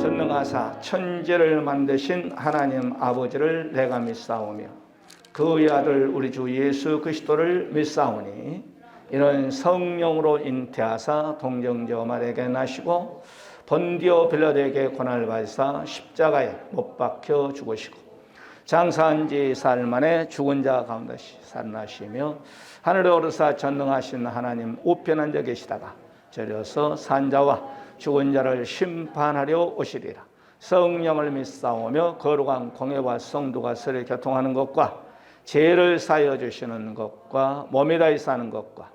전능하사 천지를 만드신 하나님 아버지를 내가 믿사오며 그의 아들 우리 주 예수 그리스도를 믿사오니 이는 성령으로 잉태하사 동정녀 마리아에게 나시고 본디오 빌라도에게 고난을 받으사 십자가에 못 박혀 죽으시고 장사한 지 사흘 만에 죽은 자 가운데 살아나시며 하늘에 오르사 전능하신 하나님 우편한 자 계시다가 저려서 산자와 죽은 자를 심판하려 오시리라. 성령을 믿사오며 거룩한 공회와 성도가 서로 교통하는 것과 죄를 사하여 주시는 것과 몸이 다히 사는 것과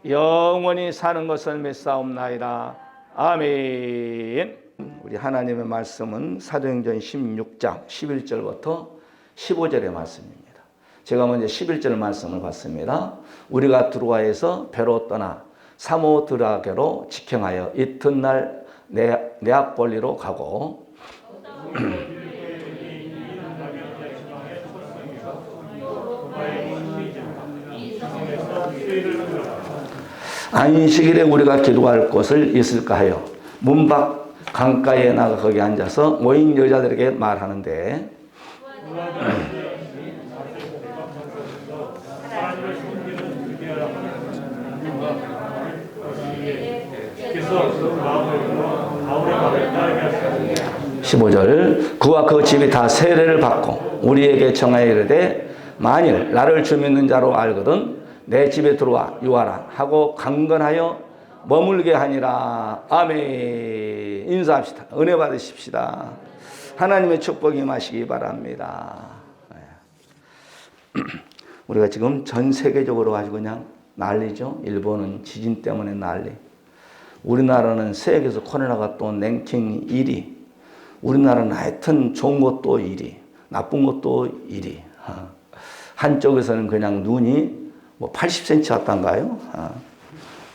영원히 사는 것을 믿사옵나이다. 아멘. 우리 하나님의 말씀은 사도행전 16장 11절부터 15절의 말씀입니다. 제가 먼저 11절 말씀을 봤습니다. 우리가 두로아에서 배로 떠나 사모드라게로 직행하여 이튿날 네아폴리로 가고 안식일에 우리가 기도할 곳을 있을까 하여 문밖 강가에 나가 거기 앉아서 모인 여자들에게 말하는데 (15절) 그와 그 집이 다 세례를 받고 우리에게 청하여 이르되 만일 나를 주 믿는 자로 알거든 내 집에 들어와 유하라 하고 강건하여 머물게 하니라. 아멘. 인사합시다. 은혜 받으십시다. 하나님의 축복이 임하시기 바랍니다. 우리가 지금 전 세계적으로 가지고 그냥 난리죠. 일본은 지진 때문에 난리. 우리나라는 세계에서 코로나가 또 랭킹 1위. 우리나라는 하여튼 좋은 것도 1위, 나쁜 것도 1위. 한쪽에서는 그냥 눈이 뭐 80cm 왔단가요?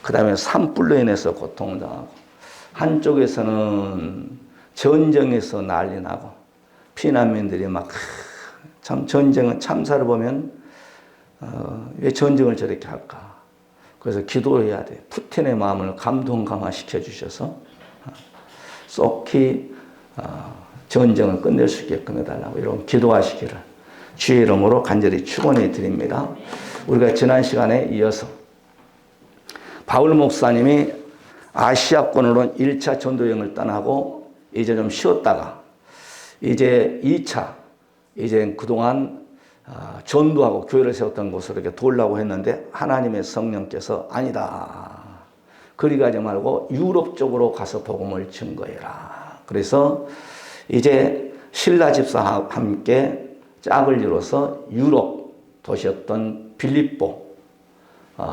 그 다음에 산불로 인해서 고통을 당하고, 한쪽에서는 전쟁에서 난리 나고, 피난민들이 막, 참 전쟁은 참사를 보면, 왜 전쟁을 저렇게 할까? 그래서 기도해야 돼. 푸틴의 마음을 감동 강화시켜 주셔서, 쏙히 전쟁을 끝낼 수 있게끔 해달라고 이런 기도하시기를 주의 이름으로 간절히 축원해 드립니다. 우리가 지난 시간에 이어서 바울 목사님이 아시아권으로 1차 전도여행을 떠나고 이제 좀 쉬었다가 이제 2차 이제 그동안 전도하고 교회를 세웠던 곳으로 이렇게 돌라고 했는데 하나님의 성령께서 아니다. 그리 가지 말고 유럽 쪽으로 가서 복음을 증거해라. 그래서 이제 신라 집사와 함께 짝을 이뤄서 유럽 도시였던 빌립보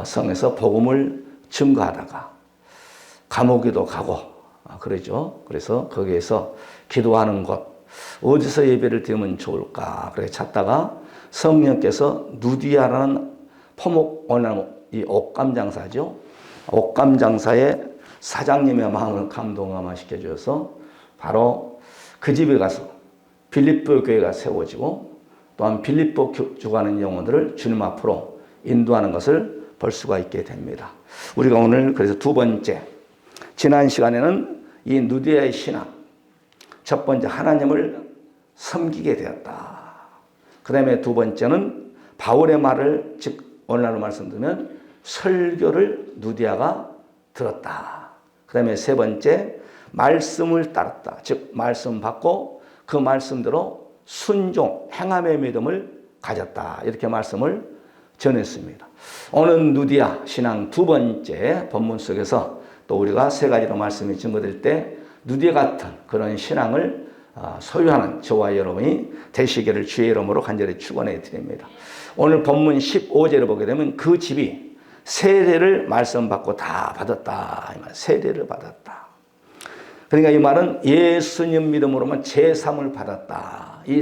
성에서 복음을 증거하다가 감옥에도 가고 그러죠. 그래서 거기에서 기도하는 곳 어디서 예배를 드리면 좋을까 그렇게 찾다가 성령께서 누디아라는 이 옷감 장사죠. 옷감 장사의 사장님의 마음을 감동시켜 주셔서 바로 그 집에 가서 빌립보 교회가 세워지고 또한 빌립보 주가는 영혼들을 주님 앞으로 인도하는 것을 볼 수가 있게 됩니다. 우리가 오늘 그래서 두 번째, 지난 시간에는 이 누디아의 신앙, 첫 번째 하나님을 섬기게 되었다. 그 다음에 두 번째는 바울의 말을, 즉 오늘날로 말씀드리면 설교를 누디아가 들었다. 그 다음에 세 번째, 말씀을 따랐다. 즉 말씀 받고 그 말씀대로 순종, 행함의 믿음을 가졌다. 이렇게 말씀을 전했습니다. 오늘 누디아 신앙 두 번째 본문 속에서 또 우리가 세 가지로 말씀이 증거될 때 누디아 같은 그런 신앙을 소유하는 저와 여러분이 되시기를 주의 이름으로 간절히 축원해 드립니다. 오늘 본문 15절을 보게 되면 그 집이 세례를 말씀 받고 다 받았다. 세례를 받았다. 그러니까 이 말은 예수님 믿음으로만 제3을 받았다. 이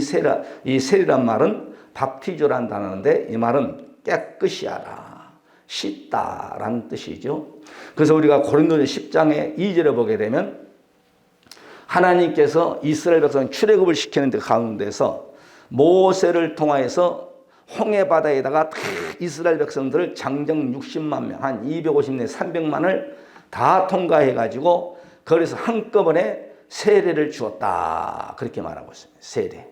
세례란 말은 밥티조라는 단어인데 이 말은 깨끗이 하라, 씻다라는 뜻이죠. 그래서 우리가 고린도서 10장의 2절에 보게 되면 하나님께서 이스라엘 백성 출애굽을 시키는 데 가운데서 모세를 통하여서 홍해 바다에다가 이스라엘 백성들을 장정 60만 명, 한 250내 300만을 다 통과해 가지고 거기서 한꺼번에 세례를 주었다. 그렇게 말하고 있습니다. 세례.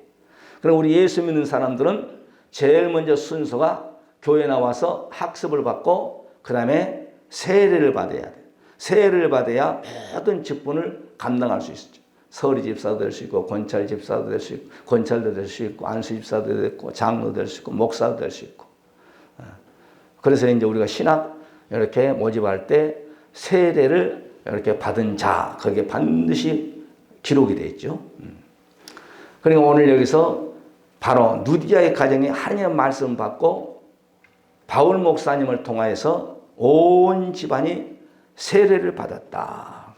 그럼 우리 예수 믿는 사람들은 제일 먼저 순서가 교회 나와서 학습을 받고 그 다음에 세례를 받아야 돼. 세례를 받아야 모든 직분을 감당할 수 있죠. 서리 집사도 될 수 있고 권찰 집사도 될 수 있고 권찰도 될 수 있고 안수 집사도 될 수 있고 장로 될 수 있고 목사도 될 수 있고. 그래서 이제 우리가 신학 이렇게 모집할 때 세례를 이렇게 받은 자 거기에 반드시 기록이 되어 있죠. 그러니까 오늘 여기서 바로 누디아의 가정이 하나님의 말씀 받고 바울 목사님을 통하여서 온 집안이 세례를 받았다.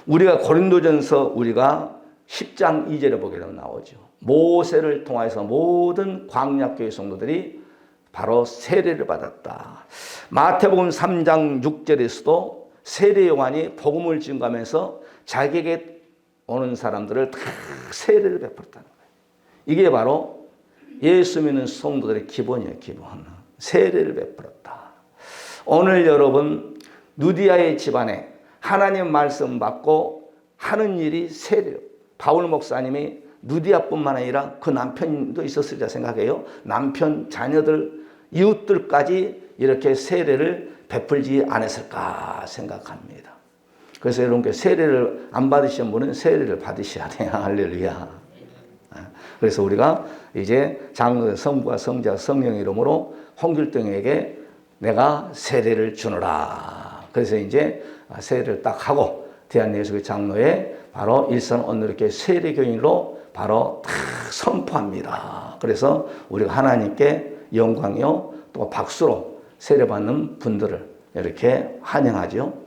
우리가 고린도전서 우리가 10장 2절에 보게 되면 나오죠. 모세를 통하여서 모든 광야교회 성도들이 바로 세례를 받았다. 마태복음 3장 6절에서도 세례 요한이 복음을 증거하면서 자기에게 오는 사람들을 다 세례를 베풀었다는 거예요. 이게 바로 예수 믿는 성도들의 기본이에요. 기본. 세례를 베풀었다. 오늘 여러분 누디아의 집안에 하나님 말씀 받고 하는 일이 세례. 바울 목사님이 누디아뿐만 아니라 그 남편도 있었으리라 생각해요. 남편, 자녀들, 이웃들까지 이렇게 세례를 베풀지 않았을까 생각합니다. 그래서 여러분께 세례를 안 받으신 분은 세례를 받으셔야 돼요. 할렐루야. 그래서 우리가 이제 장로, 성부와 성자, 성령의 이름으로 홍길동에게 내가 세례를 주노라. 그래서 이제 세례를 딱 하고 대한예수교 장로에 바로 일선 언노리교회 세례교인으로 바로 딱 선포합니다. 그래서 우리가 하나님께 영광이요 또 박수로 세례받는 분들을 이렇게 환영하죠.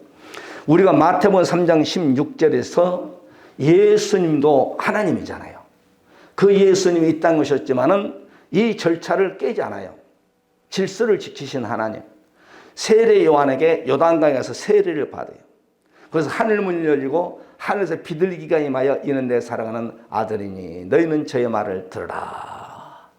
우리가 마태복음 3장 16절에서 예수님도 하나님이잖아요. 그 예수님이 이 땅에 오셨지만은 이 절차를 깨지 않아요. 질서를 지키신 하나님. 세례 요한에게 요단강에 가서 세례를 받아요. 그래서 하늘문이 열리고 하늘에서 비둘기가 임하여 이는 내 사랑하는 아들이니 너희는 저의 말을 들으라.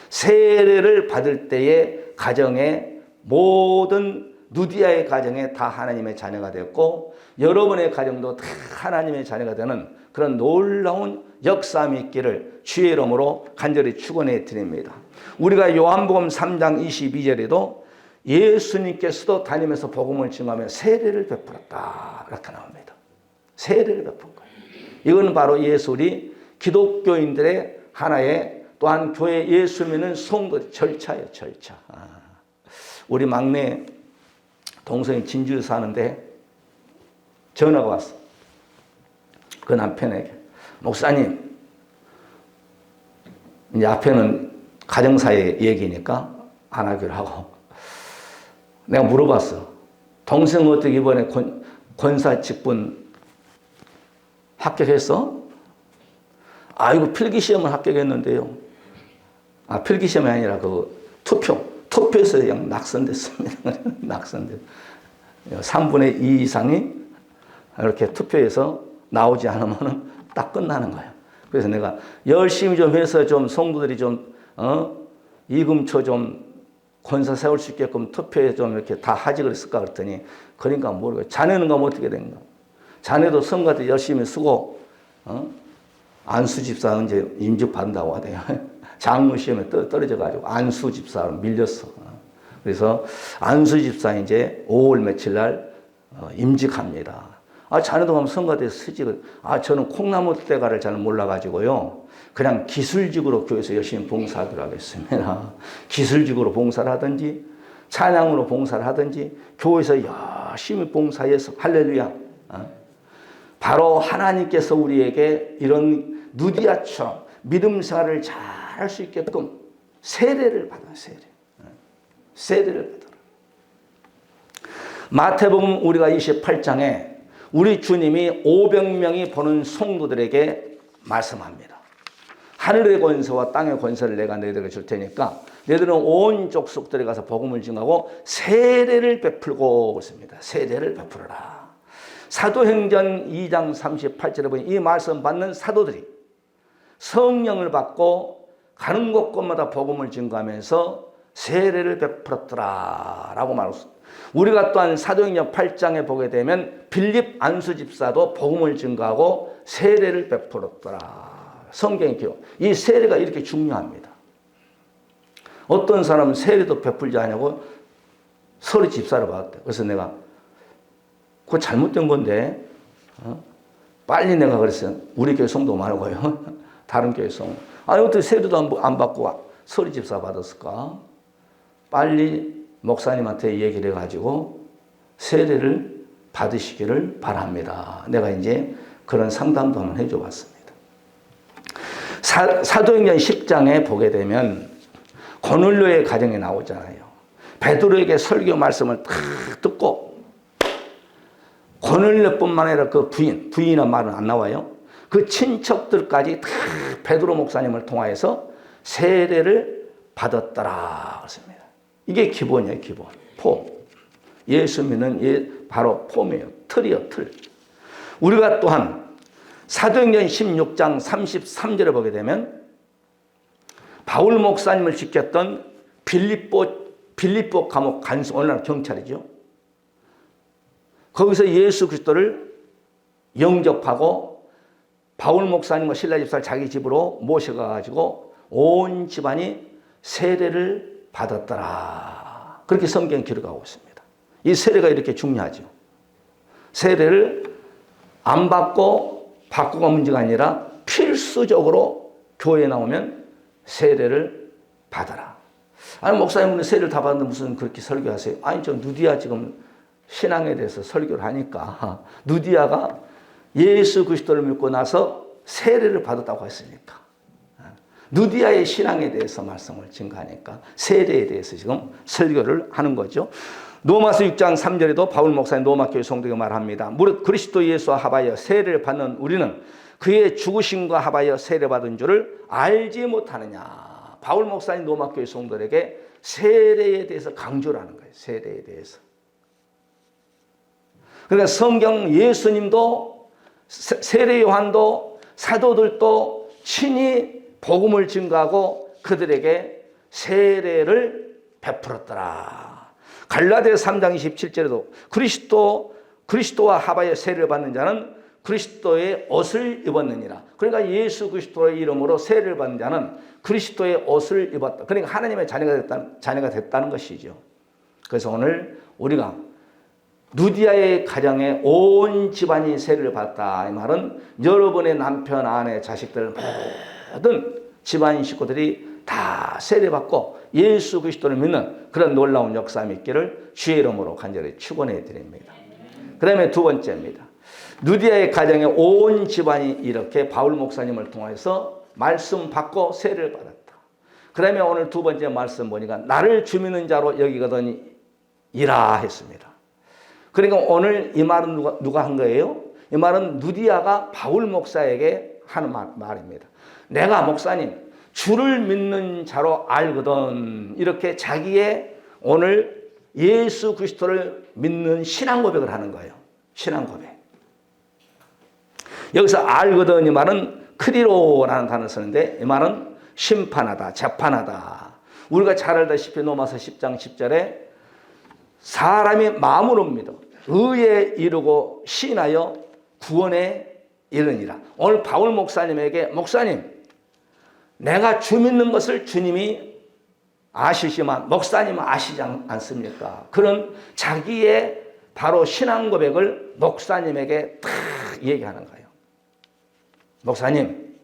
세례를 받을 때에 가정에 모든 누디아의 가정에 다 하나님의 자녀가 되었고 여러분의 가정도 다 하나님의 자녀가 되는 그런 놀라운 역사함이 있기를 주의 이름으로 간절히 축원해 드립니다. 우리가 요한복음 3장 22절에도 예수님께서도 다니면서 복음을 증거하며 세례를 베풀었다 이렇게 나옵니다. 세례를 베푼 거예요. 이건 바로 예수 우리 기독교인들의 하나의 또한 교회 예수 믿는 성도 절차예요. 절차. 우리 막내 동생이 진주에 사는데 전화가 왔어. 그 남편에게 목사님 이제 앞에는 가정사의 얘기니까 안 하기로 하고 내가 물어봤어. 동생 어떻게 이번에 권사 직분 합격했어? 아이고 필기시험은 합격했는데요. 필기시험이 아니라 그 투표에서 그냥 낙선됐습니다. 낙선됐. 3분의 2 이상이 이렇게 투표에서 나오지 않으면 딱 끝나는 거예요. 그래서 내가 열심히 좀 해서 좀 성도들이 좀 이금초 좀 권사 세울 수 있게끔 투표에 좀 이렇게 다 하지 그랬을까 그랬더니 그러니까 모르겠어요. 자네는 가면 어떻게 된가? 자네도 선거때 열심히 쓰고 안수 집사 이제 임직 받는다고 하대요. 장로 시험에 떨어져가지고 안수 집사로 밀렸어. 그래서 안수 집사 이제 5월 며칠 날 임직합니다. 자네도 가면 선거때 쓰지. 저는 콩나무 대가를 잘 몰라가지고요. 그냥 기술직으로 교회에서 열심히 봉사하기로 하겠습니다. 기술직으로 봉사를 하든지 찬양으로 봉사를 하든지 교회에서 열심히 봉사해서 할렐루야. 바로 하나님께서 우리에게 이런 누디아처럼 믿음 생활을 잘 할 수 있게끔 세례를 받아. 세례를 받아라. 마태복음 우리가 28장에 우리 주님이 500명이 보는 성도들에게 말씀합니다. 하늘의 권세와 땅의 권세를 내가 너희들에게 줄 테니까 너희들은 온 족속들에 가서 복음을 증하고 세례를 베풀고 있습니다. 세례를 베풀어라. 사도행전 2장 38절에 보니 이 말씀 받는 사도들이 성령을 받고 가는 곳곳마다 복음을 증거하면서 세례를 베풀었더라 라고 말했습니다. 우리가 또한 사도행전 8장에 보게 되면 빌립 안수 집사도 복음을 증거하고 세례를 베풀었더라. 성경의 기록. 이 세례가 이렇게 중요합니다. 어떤 사람은 세례도 베풀지 않냐고 서리 집사를 받았대. 그래서 내가 그거 잘못된 건데 빨리 내가 그랬어요. 우리 교회 성도 말고요. 다른 교회 성도. 아니 어떻게 세례도 안 받고 서리 집사 받았을까? 빨리 목사님한테 얘기를 해가지고 세례를 받으시기를 바랍니다. 내가 이제 그런 상담도 한번 해줘 봤습니다. 사도행전 10장에 보게 되면 고넬료의 가정에 나오잖아요. 베드로에게 설교 말씀을 다 듣고 고넬료뿐만 아니라 그 부인이란 말은 안 나와요. 그 친척들까지 다 베드로 목사님을 통하여서 세례를 받았더라. 그렇습니다. 이게 기본이에요, 기본. 폼. 예수 믿는 바로 폼이에요. 틀이에요, 틀. 우리가 또한 사도행전 16장 33절에 보게 되면 바울 목사님을 지켰던 빌립보 감옥 간수, 오늘날 경찰이죠. 거기서 예수 그리스도를 영접하고 바울 목사님과 실라 집사를 자기 집으로 모셔가지고 온 집안이 세례를 받았더라. 그렇게 성경이 기록하고 있습니다. 이 세례가 이렇게 중요하죠. 세례를 안 받고 받고가 문제가 아니라 필수적으로 교회에 나오면 세례를 받아라. 아니 목사님은 세례를 다 받는데 무슨 그렇게 설교하세요? 아니 저 누디아 지금 신앙에 대해서 설교를 하니까 누디아가 예수 그리스도를 믿고 나서 세례를 받았다고 했으니까 누디아의 신앙에 대해서 말씀을 증거하니까 세례에 대해서 지금 설교를 하는 거죠. 로마서 6장 3절에도 바울 목사님 로마 교회 성도에게 말합니다. 무릇 그리스도 예수와 합하여 세례를 받는 우리는 그의 죽으심과 합하여 세례받은 줄을 알지 못하느냐. 바울 목사님 로마 교회 성도들에게 세례에 대해서 강조를 하는 거예요. 세례에 대해서. 그러니까 성경 예수님도 세례 요한도 사도들도 친히 복음을 증거하고 그들에게 세례를 베풀었더라. 갈라디아서 3장 27절에도 그리스도와 합하여 세례를 받는 자는 그리스도의 옷을 입었느니라. 그러니까 예수 그리스도의 이름으로 세례를 받는 자는 그리스도의 옷을 입었다. 그러니까 하나님의 자녀가 됐다는 것이죠. 그래서 오늘 우리가 누디아의 가정에 온 집안이 세례를 받았다. 이 말은 여러분의 남편, 아내, 자식들 모든 집안 식구들이 다 세례받고 예수 그리스도를 믿는 그런 놀라운 역사가 있기를 주의 이름으로 간절히 축원해 드립니다. 그 다음에 두 번째입니다. 누디아의 가정에 온 집안이 이렇게 바울 목사님을 통해서 말씀 받고 세례를 받았다. 그 다음에 오늘 두 번째 말씀 보니까 나를 주 믿는 자로 여기거든 이라 했습니다. 그러니까 오늘 이 말은 누가 한 거예요? 이 말은 누디아가 바울 목사에게 하는 말입니다. 내가 목사님 주를 믿는 자로 알거든. 이렇게 자기의 오늘 예수 그리스도를 믿는 신앙 고백을 하는 거예요. 신앙 고백. 여기서 알거든 이 말은 크리로라는 단어를 쓰는데 이 말은 심판하다, 재판하다. 우리가 잘 알다시피 로마서 10장 10절에 사람이 마음으로 믿어 의에 이르고 시인하여 구원에 이르니라. 오늘 바울 목사님에게 목사님 내가 주 믿는 것을 주님이 아시지만 목사님은 아시지 않습니까? 그런 자기의 바로 신앙 고백을 목사님에게 다 얘기하는 거예요. 목사님,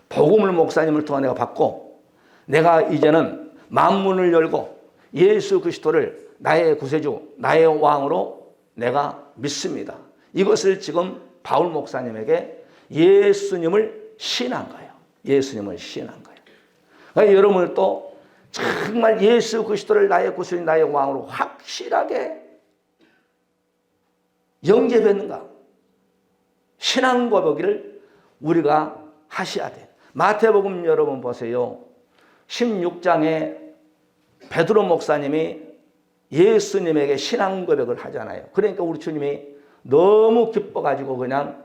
복음을 목사님을 통해 내가 받고 내가 이제는 만문을 열고 예수 그리스도를 나의 구세주, 나의 왕으로 내가 믿습니다. 이것을 지금 바울 목사님에게 예수님을 시인한 거예요. 예수님을 시인한 거예요. 그러니까 여러분을 또 정말 예수 그리스도를 나의 구세주, 나의 왕으로 확실하게 영접했는가? 신앙 고백을 우리가 하셔야 돼요. 마태복음 여러분 보세요. 16장에 베드로 목사님이 예수님에게 신앙 고백을 하잖아요. 그러니까 우리 주님이 너무 기뻐가지고 그냥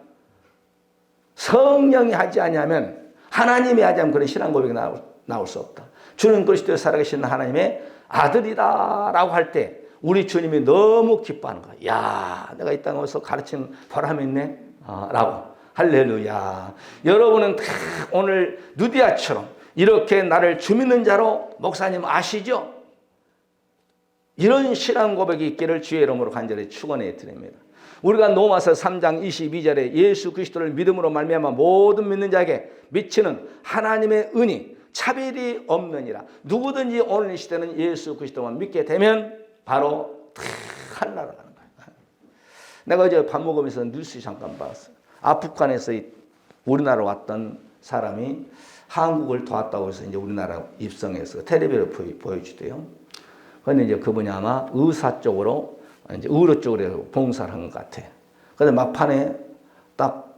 성령이 하지 않으면 하나님이 하지 않으면 그런 신앙 고백이 나올 수 없다. 주는 그리스도의 살아계신 하나님의 아들이다 라고 할 때 우리 주님이 너무 기뻐하는 거야. 야, 내가 이 땅에 와서 가르치는 보람이 있네. 라고. 할렐루야. 여러분은 다 오늘 누디아처럼 이렇게 나를 주 믿는 자로 목사님 아시죠? 이런 신앙 고백이 있기를 주의 이름으로 간절히 축원해 드립니다. 우리가 로마서 3장 22절에 예수 그리스도를 믿음으로 말미암아 모든 믿는 자에게 미치는 하나님의 은이 차별이 없느니라. 누구든지 오늘 이 시대는 예수 그리스도만 믿게 되면 바로 다 하늘나라 가는 거예요. 내가 어제 밥 먹으면서 뉴스 잠깐 봤어요. 아프간에서 우리나라 왔던 사람이 한국을 도왔다고 해서 이제 우리나라 입성해서 텔레비를 보여주대요. 그런데 이제 그분이 아마 의사 쪽으로 이제 의료 쪽으로 봉사를 한 것 같아. 근데 막판에 딱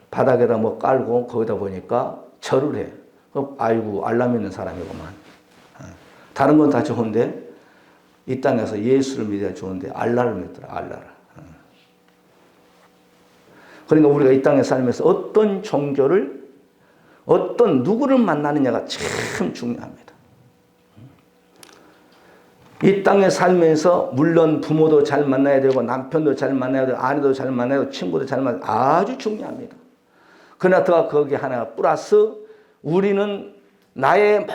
바닥에다 뭐 깔고 거기다 보니까 절을 해. 아이고 알람 있는 사람이구만. 다른 건 다 좋은데 이 땅에서 예수를 믿어야 좋은데 알라를 믿더라. 알라를. 그러니까 우리가 이 땅에 살면서 어떤 종교를 어떤 누구를 만나느냐가 참 중요합니다. 이 땅에 살면서 물론 부모도 잘 만나야 되고 남편도 잘 만나야 되고 아내도 잘 만나야 되고 친구도 잘 만나야 되고 아주 중요합니다. 그러나 더 거기 하나 플러스 우리는 나의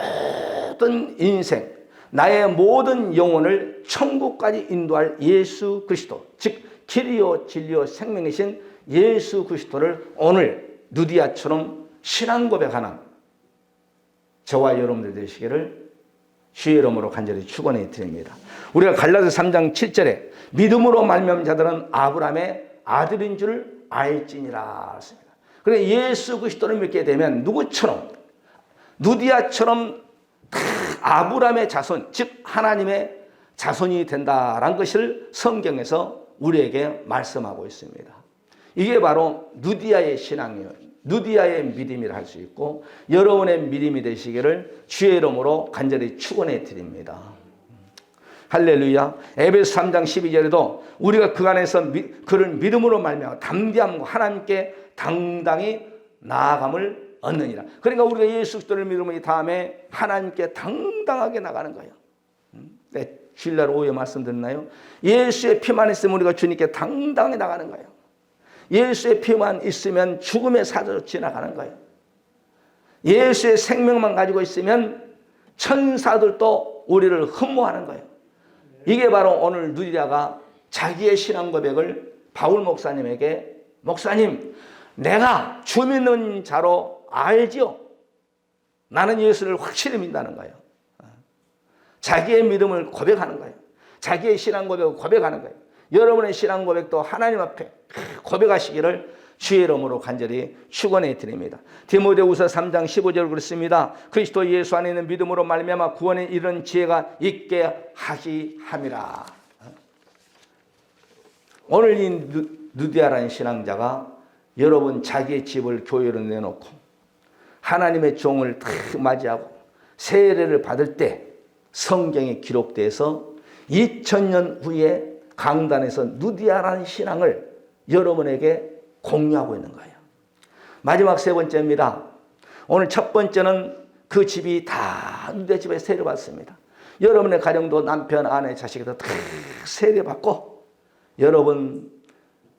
모든 인생 나의 모든 영혼을 천국까지 인도할 예수 그리스도 즉 길이요 진리요 생명이신 예수 그리스도를 오늘 누디아처럼 신앙 고백하는 저와 여러분들 되시기를 주의 이름으로 간절히 축원해 드립니다. 우리가 갈라디아서 3장 7절에 믿음으로 말미암은 자들은 아브라함의 아들인 줄 알지니라 했습니다. 그래서 예수 그리스도를 믿게 되면 누구처럼 누디아처럼 다 아브라함의 자손 즉 하나님의 자손이 된다라는 것을 성경에서 우리에게 말씀하고 있습니다. 이게 바로 누디아의 신앙이에요. 누디아의 믿음이라 할 수 있고 여러분의 믿음이 되시기를 주의 이름으로 간절히 축원해 드립니다. 할렐루야. 에베소 3장 12절에도 우리가 그 안에서 그를 믿음으로 말미암아 담대함과 하나님께 당당히 나아감을 얻느니라. 그러니까 우리가 예수 그리스도를 믿으면 이 다음에 하나님께 당당하게 나가는 거예요. 네, 주일날 오후에 말씀드렸나요? 예수의 피만 있으면 우리가 주님께 당당히 나가는 거예요. 예수의 피만 있으면 죽음의 사자로 지나가는 거예요. 예수의 생명만 가지고 있으면 천사들도 우리를 흠모하는 거예요. 이게 바로 오늘 누디아가 자기의 신앙 고백을 바울 목사님에게 목사님 내가 주 믿는 자로 알지요. 나는 예수를 확실히 믿는다는 거예요. 자기의 믿음을 고백하는 거예요. 자기의 신앙 고백을 고백하는 거예요. 여러분의 신앙 고백도 하나님 앞에 고백하시기를 주의 이름으로 간절히 축원해 드립니다. 디모데후서 3장 15절 그렇습니다. 그리스도 예수 안에 있는 믿음으로 말미암아 구원에 이르는 지혜가 있게 하기 함이라. 오늘 이 누디아라는 신앙자가 여러분 자기의 집을 교회로 내놓고 하나님의 종을 다 맞이하고 세례를 받을 때 성경에 기록돼서 2000년 후에 강단에서 누디아라는 신앙을 여러분에게 공유하고 있는 거예요. 마지막 세 번째입니다. 오늘 첫 번째는 그 집이 다 누디아 집에 세례받습니다. 여러분의 가정도 남편, 아내, 자식도 다 세례받고 여러분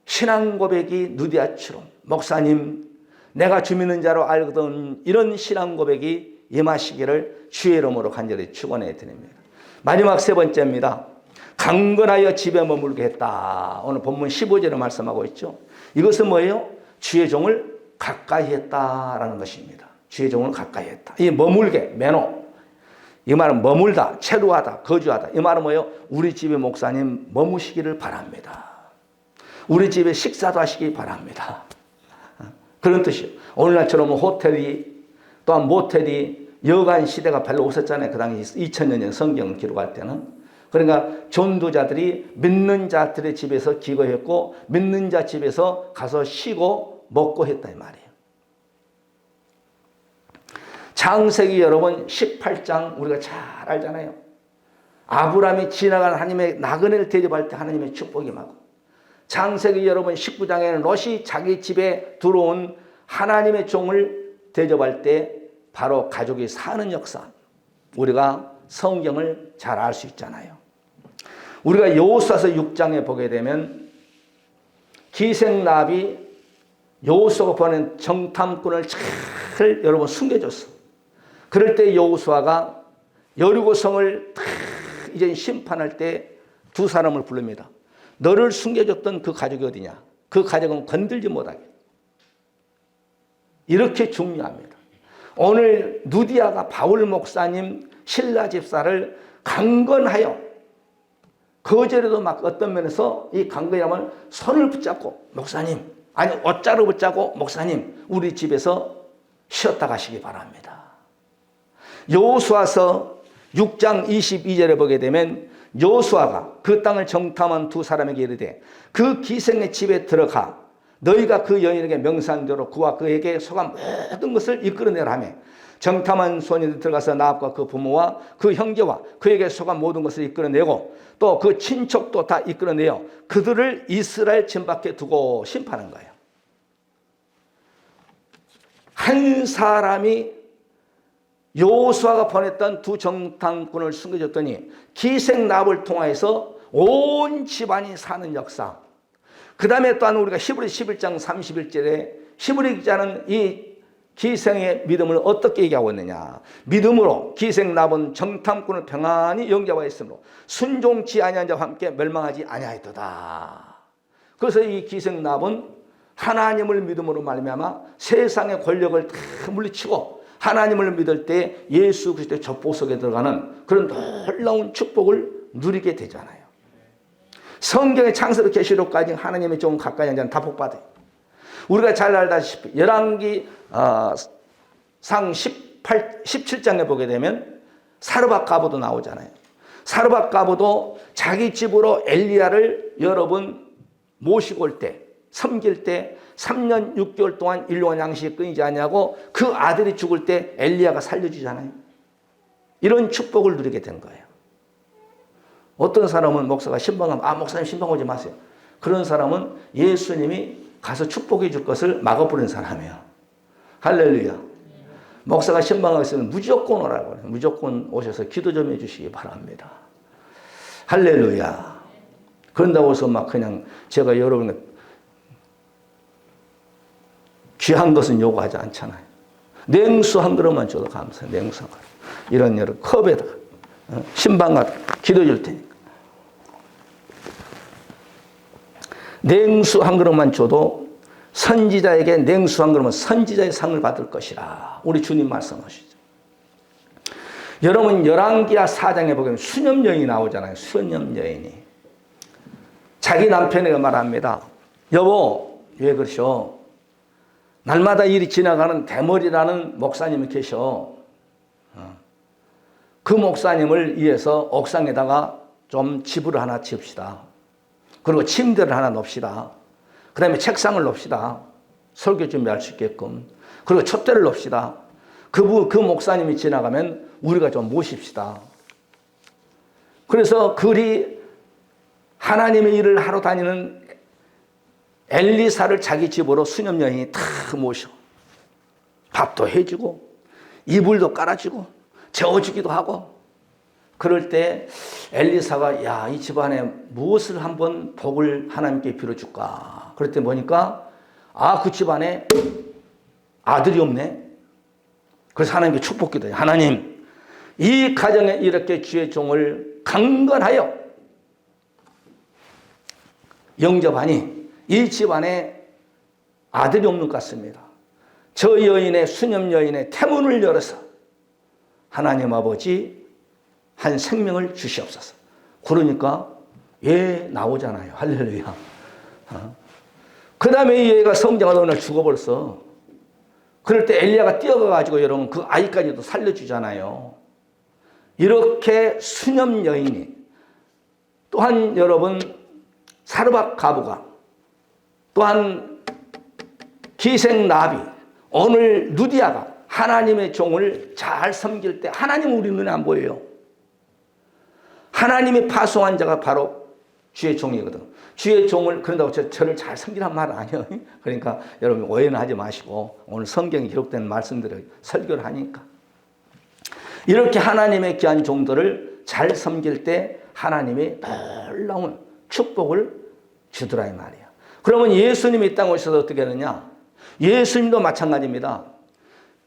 신앙 고백이 누디아처럼 목사님 내가 주 믿는 자로 알거든 이런 신앙 고백이 임하시기를 주의 이름으로 간절히 축원해 드립니다. 마지막 세 번째입니다. 강건하여 집에 머물게 했다. 오늘 본문 15절에 말씀하고 있죠. 이것은 뭐예요? 주의 종을 가까이 했다라는 것입니다. 주의 종을 가까이 했다. 이 머물게, 매너. 이 말은 머물다, 체류하다, 거주하다. 이 말은 뭐예요? 우리 집에 목사님 머무시기를 바랍니다. 우리 집에 식사도 하시기 바랍니다. 그런 뜻이에요. 오늘날처럼 호텔이 또한 모텔이 여관 시대가 별로 없었잖아요. 그 당시 2000년 전 성경을 기록할 때는. 그러니까 전도자들이 믿는 자들의 집에서 기거했고 믿는 자 집에서 가서 쉬고 먹고 했다 이 말이에요. 창세기 여러분 18장 우리가 잘 알잖아요. 아브라함이 지나간 하나님의 나그네를 대접할 때 하나님의 축복이 임하고 창세기 여러분 19장에는 롯이 자기 집에 들어온 하나님의 종을 대접할 때 바로 가족이 사는 역사 우리가 성경을 잘 알 수 있잖아요. 우리가 여호수아서 6장에 보게 되면 기생나비 여호수아가 보낸 정탐꾼을 잘 여러분 숨겨줬어. 그럴 때 여호수아가 여리고성을 이제 심판할 때 두 사람을 부릅니다. 너를 숨겨줬던 그 가족이 어디냐? 그 가족은 건들지 못하게. 이렇게 중요합니다. 오늘 누디아가 바울 목사님 신라 집사를 강건하여 거절에도 막 어떤 면에서 이 강건이라면 손을 붙잡고 목사님, 아니 옷자루 붙잡고 목사님 우리 집에서 쉬었다 가시기 바랍니다. 여호수아서 6장 22절에 보게 되면 여호수아가 그 땅을 정탐한 두 사람에게 이르되 그 기생의 집에 들어가 너희가 그 여인에게 명산대로 그와 그에게 속한 모든 것을 이끌어내라 하며 정탐한 소년이 들어가서 나합과 그 부모와 그 형제와 그에게 속한 모든 것을 이끌어내고 또 그 친척도 다 이끌어내어 그들을 이스라엘 진 밖에 두고 심판한 거예요. 한 사람이 여호수아가 보냈던 두 정탐꾼을 숨겨줬더니 기생나합을 통하여서 온 집안이 사는 역사. 그 다음에 또한 우리가 히브리 11장 31절에 히브리 기자는 이 기생의 믿음을 어떻게 얘기하고 있느냐. 믿음으로 기생나합은 정탐꾼을 평안히 영접하였으므로 순종치 아니한 자와 함께 멸망하지 아니하였도다. 그래서 이 기생나합은 하나님을 믿음으로 말미암아 세상의 권력을 다 물리치고 하나님을 믿을 때 예수 그리스도의 젖보 속에 들어가는 그런 놀라운 축복을 누리게 되잖아요. 성경의 창세로 계시록까지 하나님의 종 가까이 앉은 다 복받아요. 우리가 잘 알다시피 열왕기 상 17장에 보게 되면 사르밧 가부도 나오잖아요. 사르밧 가부도 자기 집으로 엘리야를 여러분 모시고 올 때 섬길 때 3년 6개월 동안 일용할 양식이 끊이지 않냐고 그 아들이 죽을 때 엘리야가 살려주잖아요. 이런 축복을 누리게 된 거예요. 어떤 사람은 목사가 신방하면 목사님 신방 오지 마세요. 그런 사람은 예수님이 가서 축복해 줄 것을 막아버린 사람이에요. 할렐루야. 목사가 신방하고 있으면 무조건 오라고 해요. 무조건 오셔서 기도 좀 해주시기 바랍니다. 할렐루야. 그런다고 해서 막 그냥 제가 여러분의 귀한 것은 요구하지 않잖아요. 냉수 한 그릇만 줘도 감사해요. 냉수 한 그릇. 이런 여러 컵에다가 신방가 기도해 줄 테니까. 냉수 한 그릇만 줘도 선지자에게 냉수 한 그릇은 선지자의 상을 받을 것이라. 우리 주님 말씀하시죠. 여러분 열왕기하 4장에 보면 수녀 여인이 나오잖아요. 수녀 여인이. 자기 남편에게 말합니다. 여보 왜 그러셔? 날마다 일이 지나가는 대머리라는 목사님이 계셔. 그 목사님을 위해서 옥상에다가 좀 집을 하나 지읍시다. 그리고 침대를 하나 놓읍시다. 그 다음에 책상을 놓읍시다. 설교 준비할 수 있게끔. 그리고 촛대를 놓읍시다. 그 목사님이 지나가면 우리가 좀 모십시다. 그래서 그리 하나님의 일을 하러 다니는 엘리사를 자기 집으로 수녀 여인이 다 모셔. 밥도 해주고 이불도 깔아주고 재워주기도 하고. 그럴 때 엘리사가 야, 이 집안에 무엇을 한번 복을 하나님께 빌어줄까. 그럴 때 보니까 그 집안에 아들이 없네. 그래서 하나님께 축복기도해요. 하나님 이 가정에 이렇게 주의 종을 강건하여 영접하니 이 집안에 아들이 없는 것 같습니다. 저 여인의 수녀 여인의 태문을 열어서 하나님 아버지 한 생명을 주시옵소서. 그러니까 얘 나오잖아요. 할렐루야. 그 다음에 이 얘가 성장하다 오늘 죽어버렸어. 그럴 때 엘리야가 뛰어가가지고 여러분 그 아이까지도 살려주잖아요. 이렇게 수녀 여인이 또한 여러분 사르밧 가부가 또한 기생나비 오늘 누디아가 하나님의 종을 잘 섬길 때 하나님 우리 눈에 안 보여요. 하나님이 파송한 자가 바로 주의 종이거든. 주의 종을 그런다고 저를 잘 섬기란 말 아니에요. 그러니까 여러분 오해는 하지 마시고 오늘 성경에 기록된 말씀들을 설교를 하니까 이렇게 하나님의 귀한 종들을 잘 섬길 때 하나님이 놀라운 축복을 주더라 이 말이야. 그러면 예수님이 이 땅에 오셔서 어떻게 하느냐? 예수님도 마찬가지입니다.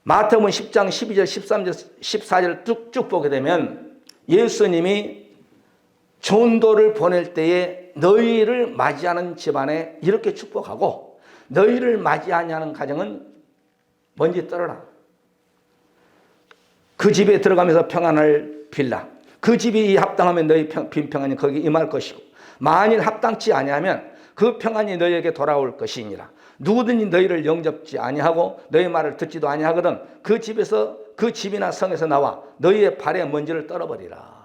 마태복음 10장 12절 13절 14절 쭉 보게 되면 예수님이 전도를 보낼 때에 너희를 맞이하는 집안에 이렇게 축복하고 너희를 맞이하지 않은 가정은 먼지 떨어라. 그 집에 들어가면서 평안을 빌라. 그 집이 합당하면 너희 빈평안이 거기 임할 것이고 만일 합당치 아니하면 그 평안이 너희에게 돌아올 것이니라. 누구든지 너희를 영접지 아니하고 너희 말을 듣지도 아니하거든 그 집에서 그 집이나 성에서 나와 너희의 발에 먼지를 떨어버리라.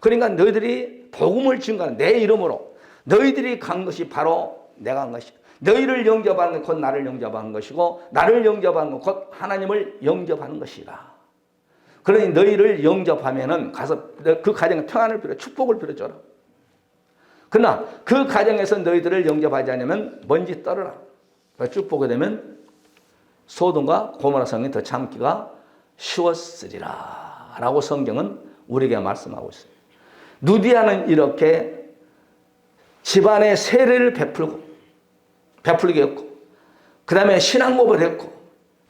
그러니까 너희들이 복음을 증거하는 내 이름으로 너희들이 간 것이 바로 내가 간 것이다. 너희를 영접하는 것 곧 나를 영접하는 것이고 나를 영접하는 것 곧 하나님을 영접하는 것이다. 그러니 너희를 영접하면은 가서 그 가정에 평안을 빌어 축복을 빌어줘라. 그러나 그 가정에서 너희들을 영접하지 않으면 먼지 떨어라. 쭉 보게 되면 소돔과 고모라 성이 더 참기가 쉬웠으리라 라고 성경은 우리에게 말씀하고 있습니다. 누디아는 이렇게 집안에 세례를 베풀게 했고 그 다음에 신앙고백을 했고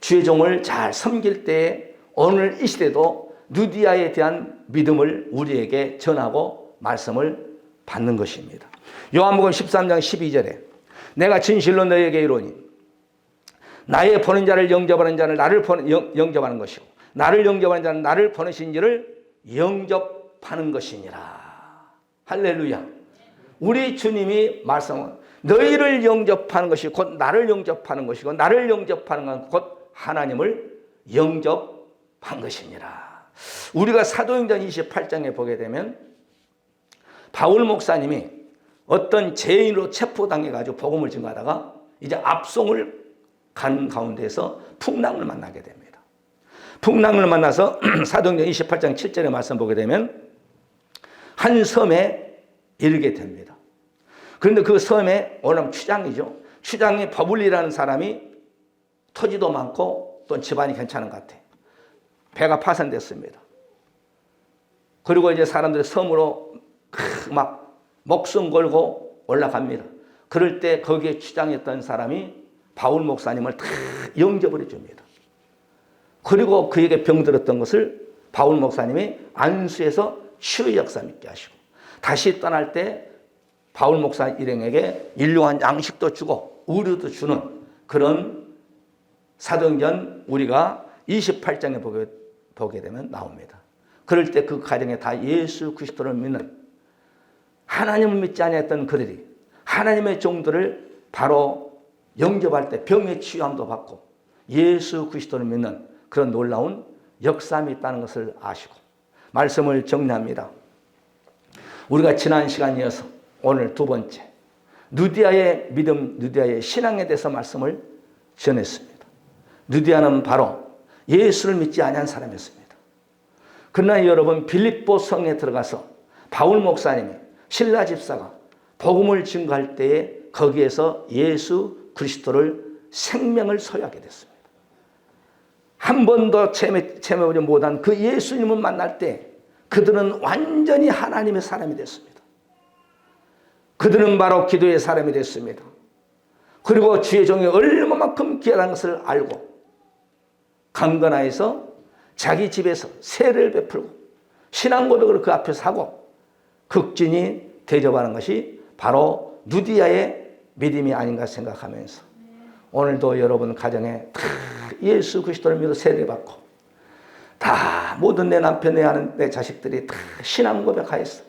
주의 종을 잘 섬길 때에 오늘 이 시대도 누디아에 대한 믿음을 우리에게 전하고 말씀을 받는 것입니다. 요한복음 13장 12절에 내가 진실로 너희에게 이르노니 나의 보낸 자를 영접하는 자는 나를 영접하는 것이고 나를 영접하는 자는 나를 보내신 이를 영접하는 것이니라. 할렐루야. 우리 주님이 말씀은 너희를 영접하는 것이 곧 나를 영접하는 것이고 나를 영접하는 건 곧 하나님을 영접한 것이니라. 우리가 사도행전 28장에 보게 되면 바울 목사님이 어떤 죄인으로 체포당해가지고 복음을 증거하다가 이제 압송을 간 가운데서 풍랑을 만나게 됩니다. 풍랑을 만나서 사도행전 28장 7절의 말씀 보게 되면 한 섬에 이르게 됩니다. 그런데 그 섬에 오늘 추장이죠. 추장이 버블리라는 사람이 토지도 많고 또 집안이 괜찮은 것 같아. 배가 파손됐습니다. 그리고 이제 사람들이 섬으로 막 목숨 걸고 올라갑니다. 그럴 때 거기에 추장했던 사람이 바울 목사님을 다 영접을 해줍니다. 그리고 그에게 병들었던 것을 바울 목사님이 안수해서 치유 역사 믿게 하시고 다시 떠날 때 바울 목사 일행에게 일용한 양식도 주고 의류도 주는 그런 사도행전 우리가 28장에 보게 되면 나옵니다. 그럴 때 그 가정에 다 예수 그리스도를 믿는 하나님을 믿지 않았던 그들이 하나님의 종들을 바로 영접할 때 병의 치유함도 받고 예수 그리스도를 믿는 그런 놀라운 역사함이 있다는 것을 아시고 말씀을 정리합니다. 우리가 지난 시간에 이어서 오늘 두 번째 누디아의 믿음, 누디아의 신앙에 대해서 말씀을 전했습니다. 누디아는 바로 예수를 믿지 아니한 사람이었습니다. 그러나 여러분 빌립보 성에 들어가서 바울 목사님이 신라 집사가 복음을 증거할 때에 거기에서 예수 그리스도를 생명을 소유하게 됐습니다. 한 번도 체험해보지 못한 그 예수님을 만날 때 그들은 완전히 하나님의 사람이 됐습니다. 그들은 바로 기도의 사람이 됐습니다. 그리고 주의 종이 얼마만큼 귀하다는 것을 알고 강건하에서 자기 집에서 세례를 베풀고 신앙 고백을 그 앞에서 하고 극진히 대접하는 것이 바로 누디아의 믿음이 아닌가 생각하면서 오늘도 여러분 가정에 다 예수 그리스도를 믿어 세례 받고 다 모든 내 남편, 내 아는 내 자식들이 다 신앙 고백하였어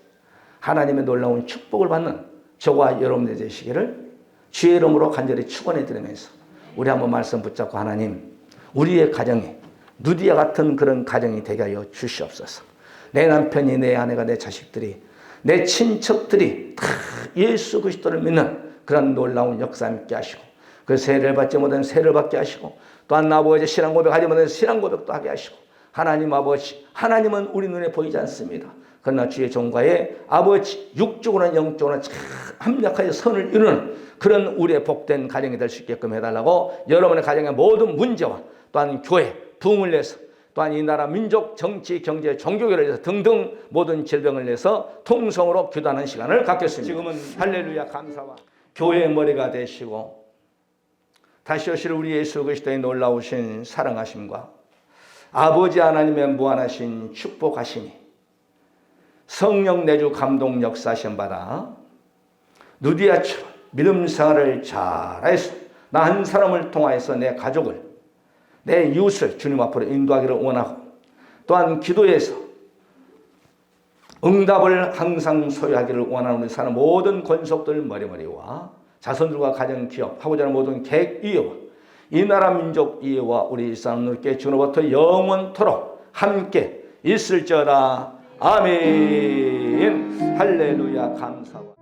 하나님의 놀라운 축복을 받는 저와 여러분들 되시기를 주의 이름으로 간절히 축원해 드리면서 우리 한번 말씀 붙잡고 하나님 우리의 가정에 누디아 같은 그런 가정이 되게 하여 주시옵소서. 내 남편이 내 아내가 내 자식들이 내 친척들이 다 예수 그리스도를 믿는 그런 놀라운 역사 있게 하시고 그 세례를 받지 못한 세례를 받게 하시고 또한 아버지 신앙 고백하지 못한 신앙 고백도 하게 하시고 하나님 아버지 하나님은 우리 눈에 보이지 않습니다. 그러나 주의 종과의 아버지 육적으로나 영적으로나 참 합력하여 선을 이루는 그런 우리의 복된 가정이 될 수 있게끔 해달라고 여러분의 가정의 모든 문제와 또한 교회 부흥을 내서 또한 이 나라 민족, 정치, 경제, 종교를 위해서 등등 모든 질병을 위해서 통성으로 기도하는 시간을 갖겠습니다. 지금은 할렐루야 감사와 교회의 머리가 되시고 다시 오실 우리 예수 그리스도의 놀라우신 사랑하심과 아버지 하나님의 무한하신 축복하심이 성령 내주 감동 역사하심 받아 누디아처럼 믿음 생활을 잘해서 나 한 사람을 통하여서 내 가족을 내 이웃을 주님 앞으로 인도하기를 원하고 또한 기도에서 응답을 항상 소유하기를 원하는 우리 사는 모든 권속들 머리머리와 자손들과 가정 기업하고자 하는 모든 계획 이해와 이 나라 민족 이해와 우리 일사람들께 주로부터 영원토록 함께 있을지어다. 아멘. 할렐루야 감사와